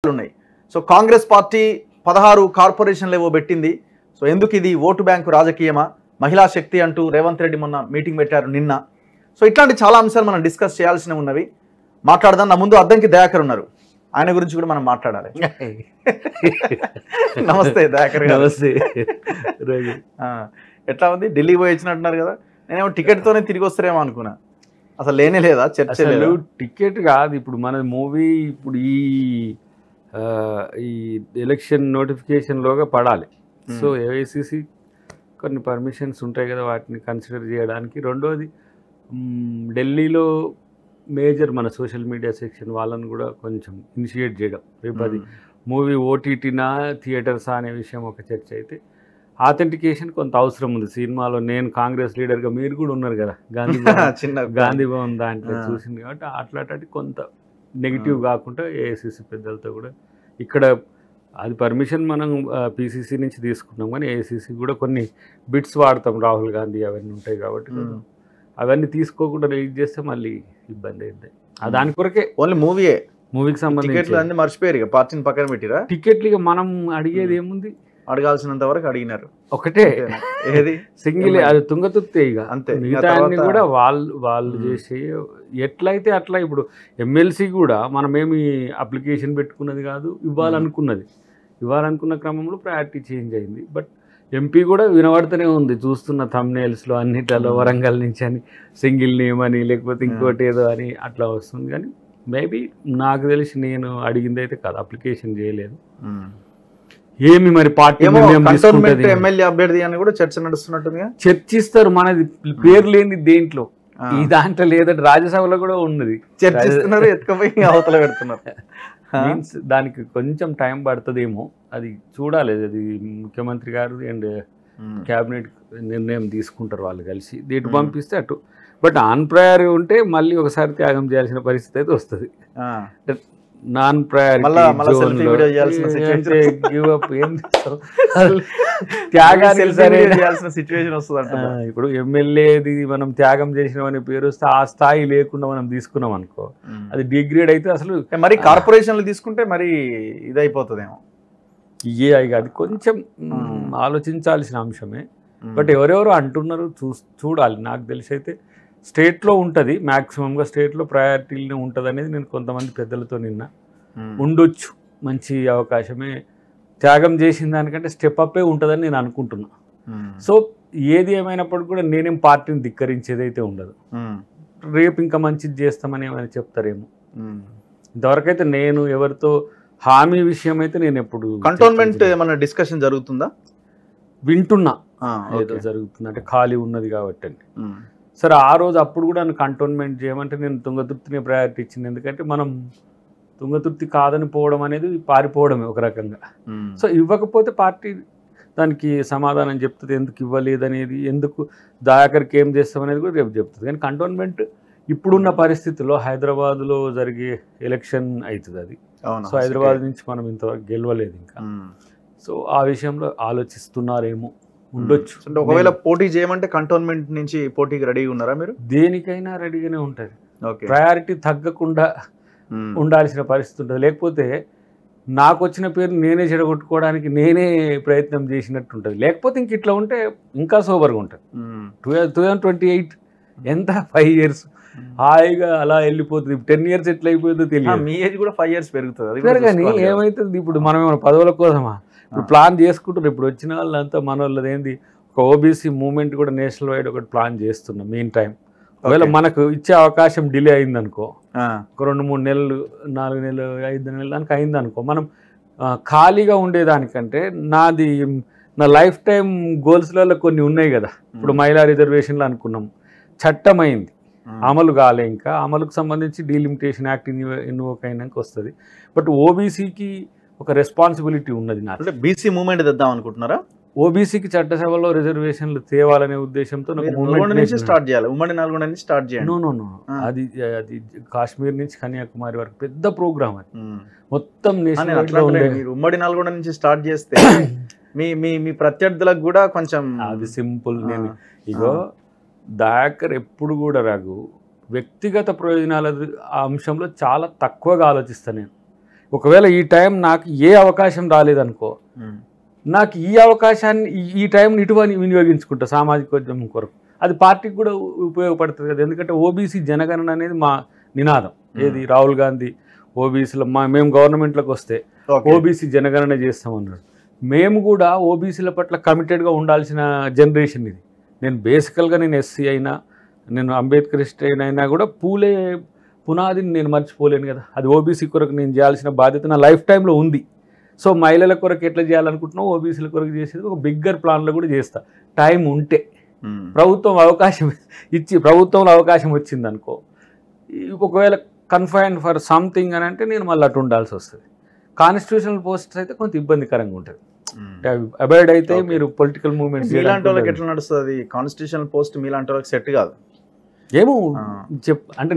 ఉన్నాయి. So Congress party 16 కార్పొరేషన్లు ఏవో పెట్టింది. సో ఎందుకు ఇది ఓటు బ్యాంకు రాజకీయమా, మహిళా శక్తి అంటూ రేవంత్ రెడ్డి మొన్న మీటింగ్ పెట్టారు నిన్న. సో ఇట్లాంటి చాలా అంశాలు మనం డిస్కస్ చేయాల్సినవి ఉన్నవి. మాట్లాడదాం. నా ముందు అద్దంకి దయాకర్ ఉన్నారు, ఆయన గురించి కూడా మనం మాట్లాడాలి. నమస్తే దయాకర్ గారు. నమస్తే. ఎట్లా ఉంది? ఢిల్లీ పోయి వచ్చినట్టున్నారు కదా. నేనేమో టికెట్తోనే తిరిగి వస్తారేమో అనుకున్నా, అసలు లేనే లేదా చర్చ? టికెట్ కాదు, ఇప్పుడు మన మూవీ ఇప్పుడు ఈ ఎలక్షన్ నోటిఫికేషన్లోగా పడాలి. సో ఏఐసిసి కొన్ని పర్మిషన్స్ ఉంటాయి కదా, వాటిని కన్సిడర్ చేయడానికి. రెండోది ఢిల్లీలో మేజర్ మన సోషల్ మీడియా సెక్షన్ వాళ్ళని కూడా కొంచెం ఇనిషియేట్ చేయడం. రేపు అది మూవీ ఓటీటీనా థియేటర్సా అనే విషయం ఒక చర్చ అయితే, ఆథెంటికేషన్ కొంత అవసరం ఉంది. సినిమాలో నేను కాంగ్రెస్ లీడర్గా, మీరు కూడా ఉన్నారు కదా గాంధీ భవన్ దాంట్లో చూసింది కాబట్టి అట్లాంటి కొంత నెగిటివ్ కాకుండా ఏఐసిసి పెద్దలతో కూడా ఇక్కడ అది పర్మిషన్ మనం పిసిసి నుంచి తీసుకున్నాం, కానీ ఏఐసిసి కూడా కొన్ని బిట్స్ వాడతాం, రాహుల్ గాంధీ అవన్నీ ఉంటాయి కాబట్టి అవన్నీ తీసుకోకుండా రిలీజ్ చేస్తే మళ్ళీ ఇబ్బంది అయింది. దాని కొరకే ఓన్లీ మూవీకి సంబంధించి మర్చిపోయారు, పార్టీని పక్కన పెట్టిరా. టికెట్లు మనం అడిగేది ఏముంది, అడగాల్సినంత వరకు అడిగినారు. ఒకటే ఏది సింగిల్, అది తుంగతుర్తే ఇక అంతే. మిగతా కూడా వాళ్ళు చేసే ఎట్లయితే అట్లా. ఇప్పుడు ఎమ్మెల్సీ కూడా మనమేమి అప్లికేషన్ పెట్టుకున్నది కాదు, ఇవ్వాలనుకున్న క్రమంలో ప్రయారిటీ చేంజ్ అయింది. బట్ ఎంపీ కూడా వినబడుతూనే ఉంది, చూస్తున్న థంబ్నెయిల్స్లో అన్నిట్లలో వరంగల్ నుంచి అని సింగిల్ నేమ్ అని లేకపోతే ఇంకోటి ఏదో అని అట్లా వస్తుంది. కానీ మేబీ నాకు తెలిసి నేను అడిగింది అయితే కాదు, అప్లికేషన్ చేయలేదు. ఏమి మరి పార్టీ ఎమ్మెల్యే అభ్యర్థి అని కూడా చర్చ నడుస్తున్నట్టుగా చర్చిస్తారు. మనది పేరు లేని దేంట్లో, ఈ దాంట్లో లేదంటే రాజ్యసభలో కూడా ఉన్నది, చర్చిస్తున్నారు, ఎత్తుకపోయి అవతల పెడుతున్నారు. మీన్స్ దానికి కొంచెం టైం పడుతుందేమో, అది చూడాలి. అది ముఖ్యమంత్రి గారు అండ్ క్యాబినెట్ నిర్ణయం తీసుకుంటారు వాళ్ళు కలిసి, ఎటు పంపిస్తే అటు. బట్ ఆన్ ప్రయర్ ఉంటే మళ్ళీ ఒకసారి త్యాగం చేయాల్సిన పరిస్థితి అయితే వస్తుంది. నాన్ ప్రయారిటీ ఇప్పుడు ఎమ్మెల్యేది మనం త్యాగం చేసినామని పేరు వస్తే ఆ స్థాయి లేకుండా మనం తీసుకున్నాం అనుకో, అది డిగ్రేడ్ అయితే అసలు. మరి కార్పొరేషన్లు తీసుకుంటే మరి ఇదైపోతుందేమో. అది కొంచెం ఆలోచించాల్సిన అంశమే. బట్ ఎవరెవరు అంటున్నారు చూడాలి. నాకు తెలిసి అయితే స్టేట్లో ఉంటుంది, మ్యాక్సిమంగా స్టేట్లో ప్రయారిటీలు ఉంటుంది అనేది నేను కొంతమంది పెద్దలతో నిన్న ఉండొచ్చు. మంచి అవకాశమే, త్యాగం చేసిన దానికంటే స్టెప్ అప్పే ఉంటుందని నేను అనుకుంటున్నా. సో ఏది ఏమైనప్పటికీ కూడా నేనేం పార్టీని ధిక్కరించేదైతే ఉండదు. రేపు ఇంకా మంచిది చేస్తామని ఏమైనా చెప్తారేమో. ఇంతవరకైతే నేను ఎవరితో హామీ విషయం అయితే నేను ఎప్పుడు కంటోన్మెంట్ ఏమైనా డిస్కషన్ జరుగుతుందా వింటున్నా, ఏదో జరుగుతుంది అంటే ఖాళీ ఉన్నది కాబట్టి అండి. సరే ఆ రోజు అప్పుడు కూడా నన్ను కంటోన్మెంట్ చేయమంటే నేను తుంగతుర్తిని ప్రయారిటీ ఇచ్చింది. ఎందుకంటే మనం తుంగతుర్తి కాదని పోవడం అనేది పారిపోవడమే ఒక రకంగా. సో ఇవ్వకపోతే పార్టీ దానికి సమాధానం చెప్తుంది, ఎందుకు ఇవ్వలేదు అనేది, ఎందుకు దయాకర్కి ఏం చేస్తామనేది కూడా రేపు చెప్తుంది. కానీ కంటోన్మెంట్ ఇప్పుడున్న పరిస్థితుల్లో హైదరాబాద్లో జరిగే ఎలక్షన్ అవుతుంది అది. సో హైదరాబాద్ నుంచి మనం ఇంతవరకు గెలవలేదు ఇంకా. సో ఆ విషయంలో ఆలోచిస్తున్నారేమో, ఉండొచ్చు. ఒకవేళ పోటీ చేయమంటే కంటోన్మెంట్ నుంచి పోటీకి రెడీగా ఉన్నారా మీరు? దేనికైనా రెడీగానే ఉంటుంది, ప్రయారిటీ తగ్గకుండా ఉండాల్సిన పరిస్థితి ఉంటుంది. లేకపోతే నాకు వచ్చిన పేరు నేనే చెడగొట్టుకోవడానికి నేనే ప్రయత్నం చేసినట్టు ఉంటుంది. లేకపోతే ఇంక ఇట్లా ఉంటే ఇంకా సోబర్గా ఉంటుంది. 2028 ఎంత 5 years హాయిగా అలా వెళ్ళిపోతుంది. 10 years ఎట్లా అయిపోతుందో తెలియదు. మీ ఏజ్ కూడా 5 years పెరుగుతుంది. కానీ ఏమవుతుంది, ఇప్పుడు మనం ఏమైనా పదవుల కోసమా ఇప్పుడు ప్లాన్ చేసుకుంటారు. ఇప్పుడు వచ్చిన వాళ్ళంతా మన వాళ్ళది ఏంది, ఒక ఓబీసీ మూవ్మెంట్ కూడా నేషనల్ వైడ్ ఒకటి ప్లాన్ చేస్తున్నాం. మెయిన్ టైం ఒకవేళ మనకు ఇచ్చే అవకాశం డిలే అయిందనుకో, ఒక 2-3 నెలలు 4 నెలలు 5 నెలలు దానికి అయిందనుకో, మనం ఖాళీగా ఉండేదానికంటే నా లైఫ్ టైం గోల్స్లలో కొన్ని ఉన్నాయి కదా. ఇప్పుడు మహిళా రిజర్వేషన్లు అనుకున్నాం, చట్టం అయింది, అమలు కాలే. ఇంకా అమలుకు సంబంధించి డీలిమిటేషన్ యాక్ట్ ఇన్వోక్ అయినాక వస్తుంది. బట్ ఓబీసీకి ఒక రెస్పాన్సిబిలిటీ ఉన్నది. నాకు బీసీ మూవ్మెంట్ తెద్దాం అనుకుంటున్నారా? ఓబీసీకి చట్టసభలో రిజర్వేషన్లు తేవాలనే ఉద్దేశంతో స్టార్ట్ చేయాలి. ఉమ్మడి నల్గొండ నుంచి స్టార్ట్ చేయాలి. నో అది కాశ్మీర్ నుంచి కన్యాకుమారి వరకు పెద్ద ప్రోగ్రామ్ అది. మొత్తం ఉమ్మడి నల్గొండ నుంచి స్టార్ట్ చేస్తే మీ ప్రత్యర్థులకు కూడా కొంచెం అది సింపుల్. నేను ఇగో దయాకర్ ఎప్పుడు కూడా వ్యక్తిగత ప్రయోజనాల అంశంలో చాలా తక్కువగా ఆలోచిస్తాను నేను. ఒకవేళ ఈ టైం నాకు ఏ అవకాశం రాలేదనుకో, నాకు ఈ అవకాశాన్ని ఈ టైంని ఇటువంటి వినియోగించుకుంటా సామాజిక ఉద్యమం కొరకు. అది పార్టీకి కూడా ఉపయోగపడుతుంది కదా. ఎందుకంటే ఓబీసీ జనగణన అనేది మా నినాదం. ఏది రాహుల్ గాంధీ ఓబీసీలో మేము గవర్నమెంట్లోకి వస్తే ఓబీసీ జనగణన చేస్తామన్నాడు. మేము కూడా ఓబీసీల పట్ల కమిటెడ్గా ఉండాల్సిన జనరేషన్ ఇది. నేను బేసికల్గా నేను ఎస్సీ అయినా, నేను అంబేద్కరిస్ట్ అయినా కూడా పూలే పునాదిని నేను మర్చిపోలేను కదా. అది ఓబీసీ కొరకు నేను చేయాల్సిన బాధ్యత నా లైఫ్ టైంలో ఉంది. సో మహిళల కొరకు ఎట్లా చేయాలనుకుంటున్నావు, ఓబీసీల కొరకు చేసేది ఒక బిగ్గర్ ప్లాన్లో కూడా చేస్తా టైం ఉంటే. ప్రభుత్వంలో అవకాశం వచ్చిందనుకో, ఒకవేళ కన్ఫైన్ ఫర్ సంథింగ్ అని అంటే నేను మళ్ళీ అటు ఉండాల్సి వస్తుంది. కాన్స్టిట్యూషనల్ పోస్ట్స్ అయితే కొంత ఇబ్బందికరంగా ఉంటుంది. అబైడ్ అయితే మీరు పొలిటికల్ మూవ్మెంట్స్ మీలాంటి వాళ్ళకి ఎట్లా నడుస్తుంది కాన్స్టిట్యూషనల్ పోస్ట్? మీలాంటి వాళ్ళకి సెట్ కాదు ఏమో అంటే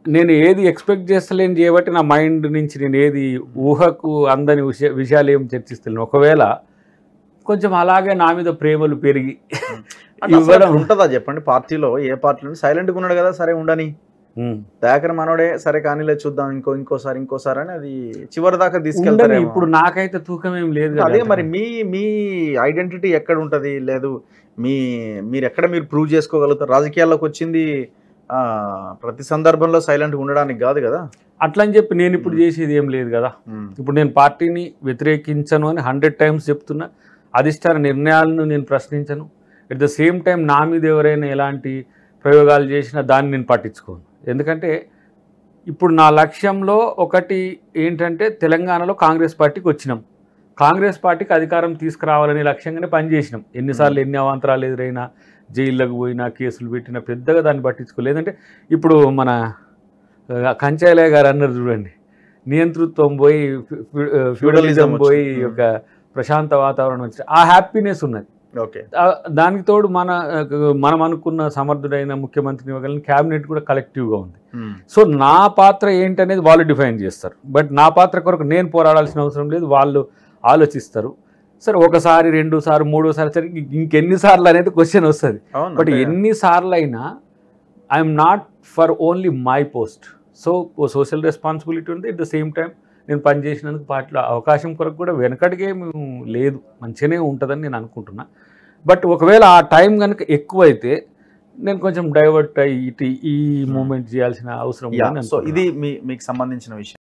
నేను ఏది ఎక్స్పెక్ట్ చేస్తలేని చేయబట్టి నా మైండ్ నుంచి నేను ఏది ఊహకు అందని విషయాలు ఏం చర్చిస్తలేను. ఒకవేళ కొంచెం అలాగే నా మీద ప్రేమలు పెరిగి ఉంటుందా చెప్పండి? పార్టీలో ఏ పార్టీలో సైలెంట్గా ఉన్నాడు కదా, సరే ఉండని, దయాకర్ మనోడే సరే కానీలే చూద్దాం ఇంకోసారి అని అది చివరి దాకా తీసుకెళ్తారు. ఇప్పుడు నాకైతే తూకం ఏం లేదు. అదే మరి మీ ఐడెంటిటీ ఎక్కడ ఉంటుంది? లేదు మీరు ఎక్కడ మీరు ప్రూవ్ చేసుకోగలుగుతారు? రాజకీయాల్లోకి వచ్చింది ప్రతి సందర్భంలో సైలెంట్గా ఉండడానికి కాదు కదా. అట్లా అని చెప్పి నేను ఇప్పుడు చేసేది ఏం లేదు కదా. ఇప్పుడు నేను పార్టీని వ్యతిరేకించను అని 100 times చెప్తున్నా. అధిష్టాన నిర్ణయాలను నేను ప్రశ్నించను. ఎట్ ద సేమ్ టైం నా మీద ఎవరైనా ఎలాంటి ప్రయోగాలు చేసినా దాన్ని నేను పట్టించుకోను. ఎందుకంటే ఇప్పుడు నా లక్ష్యంలో ఒకటి ఏంటంటే తెలంగాణలో కాంగ్రెస్ పార్టీకి వచ్చినాం, కాంగ్రెస్ పార్టీకి అధికారం తీసుకురావాలనే లక్ష్యంగానే పనిచేసినాం. ఎన్నిసార్లు ఎన్ని అవాంతరాలు ఎదురైనా, జైళ్ళకు పోయినా, కేసులు పెట్టినా పెద్దగా దాన్ని పట్టించుకోలేదు. లేదంటే ఇప్పుడు మన కంచాయలయ్య గారు అన్నారు చూడండి, నియంతృత్వం పోయి ఫ్యూడలిజం పోయి ఒక ప్రశాంత వాతావరణం వచ్చి ఆ హ్యాపీనెస్ ఉన్నది. ఓకే, దానికి తోడు మనం అనుకున్న సమర్థుడైన ముఖ్యమంత్రిని ఇవ్వగలిగిన క్యాబినెట్ కూడా కలెక్టివ్గా ఉంది. సో నా పాత్ర ఏంటనేది వాళ్ళు డిఫైన్ చేస్తారు. బట్ నా పాత్ర కొరకు నేను పోరాడాల్సిన అవసరం లేదు, వాళ్ళు ఆలోచిస్తారు. సరే ఒకసారి, 2 సార్లు, 3వ సారి, సరే ఇంకెన్నిసార్లు అనేది క్వశ్చన్ వస్తుంది. బట్ ఎన్నిసార్లు అయినా I'm not for only my post. So social responsibility ఉంది. ఎట్ ద సేమ్ టైం నేను పనిచేసినందుకు పార్టీలో అవకాశం కొరకు కూడా వెనకడిగేమీ లేదు, మంచిగానే ఉంటుందని నేను అనుకుంటున్నా. బట్ ఒకవేళ ఆ టైం కనుక ఎక్కువైతే నేను కొంచెం డైవర్ట్ అయ్యి ఈ మూమెంట్ చేయాల్సిన అవసరం. సో ఇది మీకు సంబంధించిన విషయం.